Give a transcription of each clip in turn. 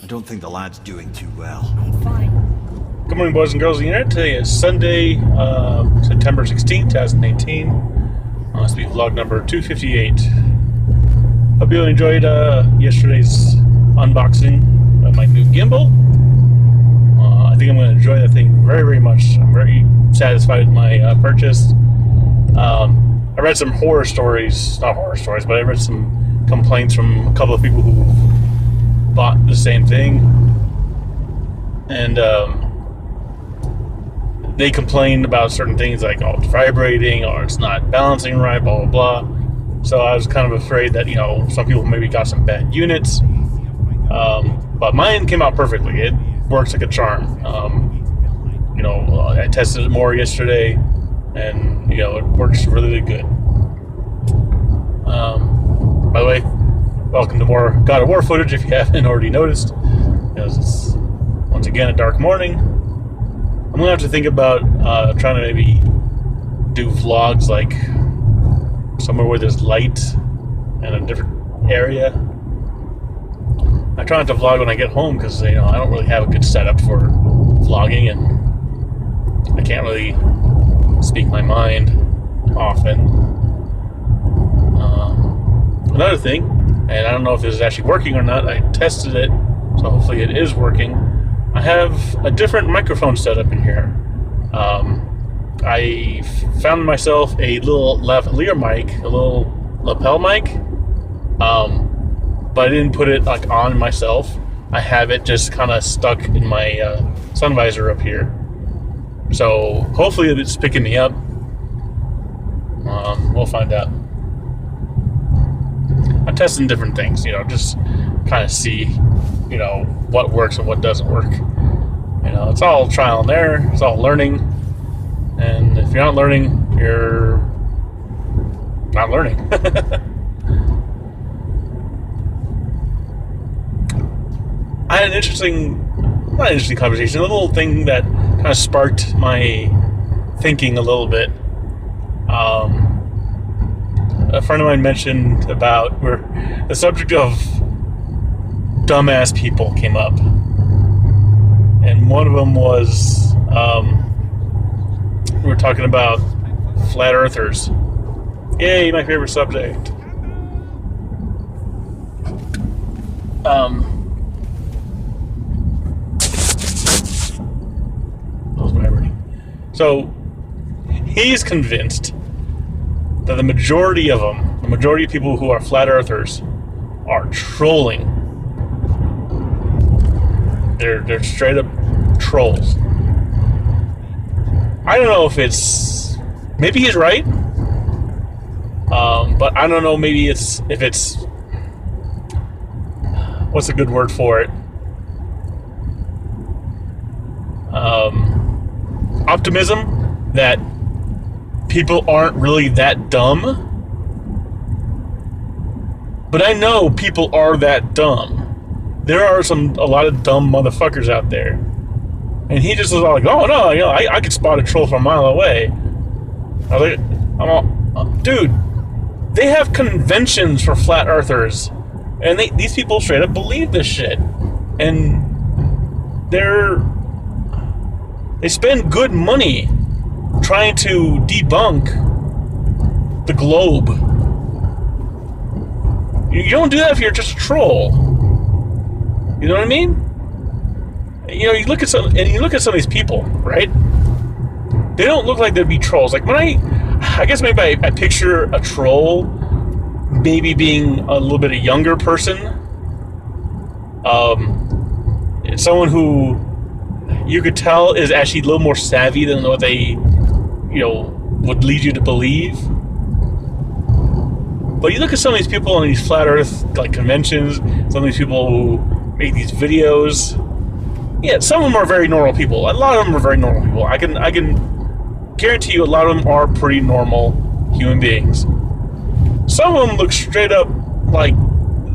I don't think the lad's doing too well. I'm fine. Good morning, boys and girls of the internet. Today is Sunday, September 16th, 2018. This will be vlog number 258. Hope you enjoyed yesterday's unboxing of my new gimbal. I think I'm going to enjoy that thing very, very much. I'm very satisfied with my purchase. I read some horror stories, not horror stories, but I read some complaints from a couple of people who bought the same thing. And they complained about certain things like, oh, it's vibrating or it's not balancing right, blah, blah, blah. So I was kind of afraid that, some people maybe got some bad units. But mine came out perfectly. It works like a charm. I tested it more yesterday, and, it works really, really good. By the way, welcome to more God of War footage if you haven't already noticed. It's, once again, a dark morning. I'm going to have to think about trying to maybe do vlogs like somewhere where there's light in a different area. I try not to vlog when I get home because, I don't really have a good setup for vlogging, and I can't really speak my mind often. Another thing, and I don't know if this is actually working or not, I tested it, so hopefully it is working. I have a different microphone setup in here. I found myself a little lavalier mic, a little lapel mic, but I didn't put it on myself. I have it just kind of stuck in my sun visor up here. So hopefully it's picking me up. We'll find out. I'm testing different things, just kind of see, what works and what doesn't work. It's all trial and error. It's all learning. And if you're not learning, you're not learning. I had not an interesting conversation, a little thing that kind of sparked my thinking a little bit. A friend of mine mentioned about where the subject of dumbass people came up. And one of them was, we were talking about flat earthers. Yay, my favorite subject. So, he's convinced that the majority of people who are flat earthers are trolling. They're straight up trolls. I don't know if maybe he's right, but I don't know, maybe if it's, what's a good word for it? Optimism that people aren't really that dumb. But I know people are that dumb. There are a lot of dumb motherfuckers out there. And he just was all like, oh no, I could spot a troll from a mile away. I was like, dude, they have conventions for flat earthers. And these people straight up believe this shit. And they spend good money trying to debunk the globe. You don't do that if you're just a troll. You know what I mean? You look at some of these people, right? They don't look like they'd be trolls. Like when I guess maybe I picture a troll maybe being a little bit a younger person. It's someone who you could tell is actually a little more savvy than what they, would lead you to believe. But you look at some of these people on these flat earth conventions, some of these people who make these videos. Yeah, some of them are very normal people. A lot of them are very normal people. I can guarantee you a lot of them are pretty normal human beings. Some of them look straight up like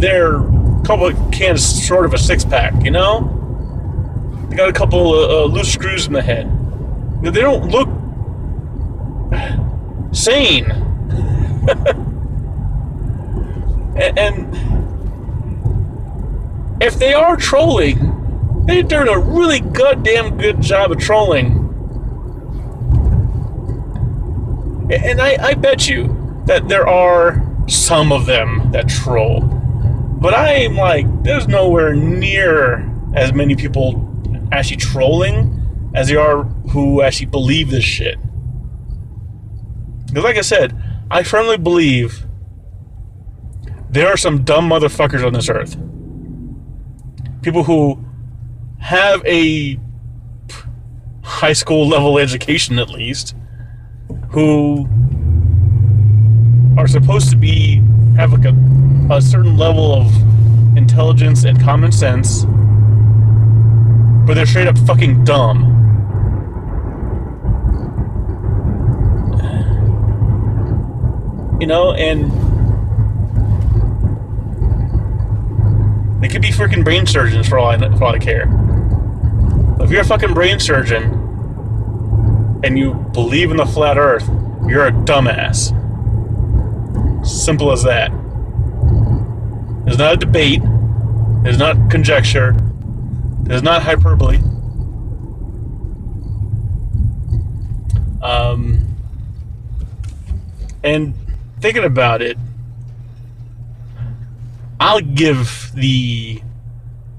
they're a couple of cans short of a six-pack, They got a couple of loose screws in the head. They don't look sane. and if they are trolling, they're doing a really goddamn good job of trolling. And I bet you that there are some of them that troll. But I'm like, there's nowhere near as many people actually trolling as there are who actually believe this shit. Because like I said, I firmly believe there are some dumb motherfuckers on this earth. People who have a high school level education at least, who are supposed to have like a certain level of intelligence and common sense, but they're straight up fucking dumb. You know, and they could be freaking brain surgeons for all I care. If you're a fucking brain surgeon and you believe in the flat earth, you're a dumbass. Simple as that. There's not a debate. There's not conjecture. There's not hyperbole. And thinking about it, I'll give the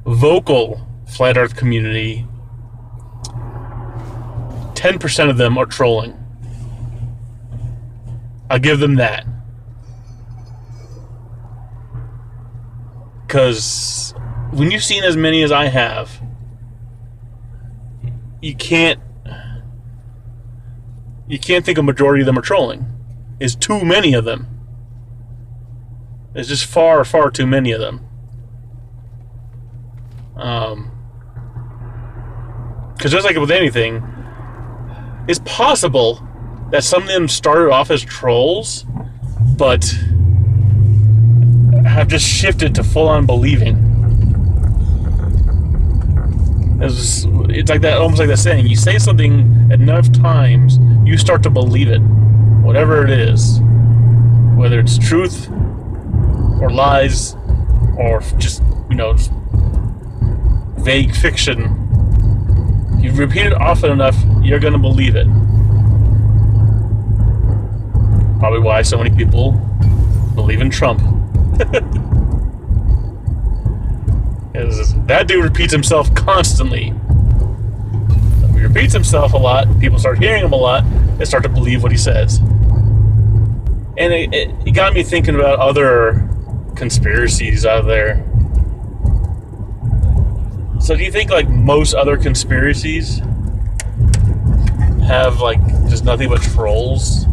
vocal flat earth community 10% of them are trolling. I'll give them that. Because when you've seen as many as I have, you can't think a majority of them are trolling. It's too many of them. It's just far, far too many of them. Because just like with anything, it's possible that some of them started off as trolls, but have just shifted to full-on believing. It's like that, almost like that saying: you say something enough times, you start to believe it, whatever it is, whether it's truth or lies or just vague fiction. You repeat it often enough, you're gonna believe it. Probably why so many people believe in Trump. That dude repeats himself constantly. If he repeats himself a lot, people start hearing him a lot, they start to believe what he says. And it got me thinking about other conspiracies out there. So do you think like most other conspiracies have like just nothing but trolls?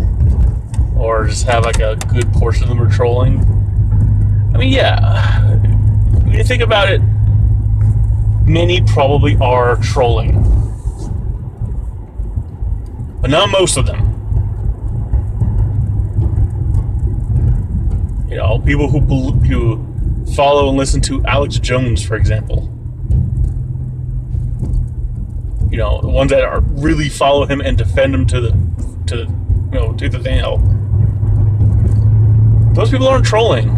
Or just have like a good portion of them are trolling? I mean, yeah. When you think about it, many probably are trolling. But not most of them. You know, people who follow and listen to Alex Jones, for example. You know, the ones that are really follow him and defend him to the nail. Those people aren't trolling.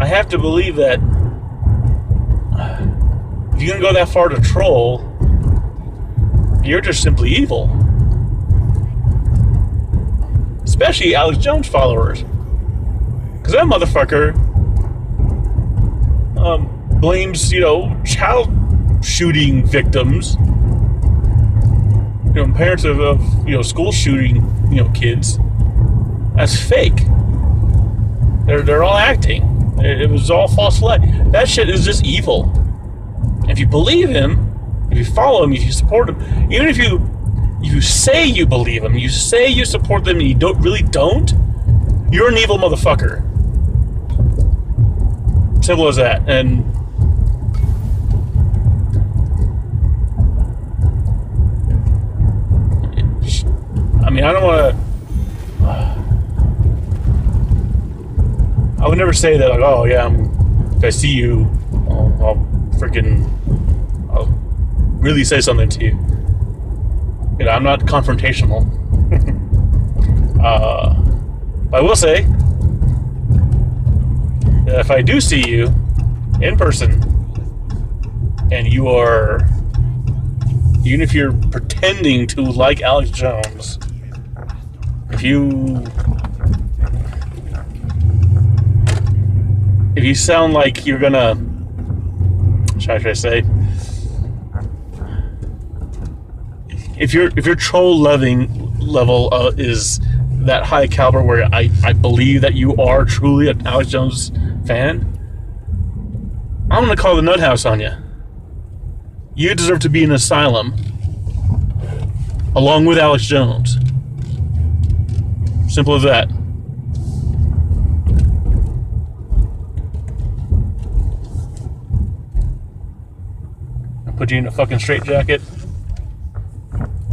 I have to believe that if you're gonna go that far to troll, you're just simply evil. Especially Alex Jones followers. Because that motherfucker blames, child shooting victims, parents of school shooting, kids, as fake. They're all acting. It was all false flag. That shit is just evil. If you believe him, if you follow him, if you support him, even if you say you believe him, you say you support them, and you don't, you're an evil motherfucker. Simple as that. And I mean, I don't want to. I would never say that, like, oh yeah, if I see you, I'll really say something to you. I'm not confrontational. But I will say, that if I do see you in person, and you are, even if you're pretending to like Alex Jones, if you sound like you're gonna, should I say, if your troll loving level is that high caliber where I believe that you are truly an Alex Jones fan, I'm gonna call the nut house on you. You deserve to be in an asylum along with Alex Jones. Simple as that. I'll put you in a fucking straitjacket,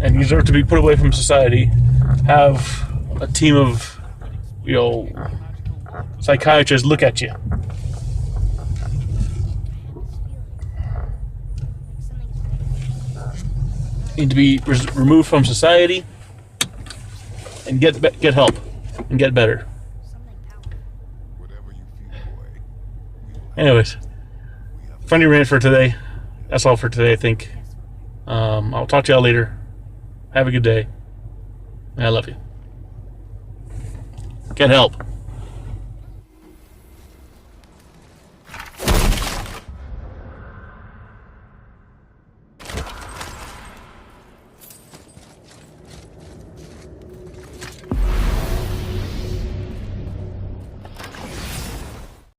and you deserve to be put away from society. Have a team of, psychiatrists look at you. Need to be removed from society and get help and get better. Anyways, funny rant for today. That's all for today, I think. I'll talk to y'all later. Have a good day. I love you. Get help.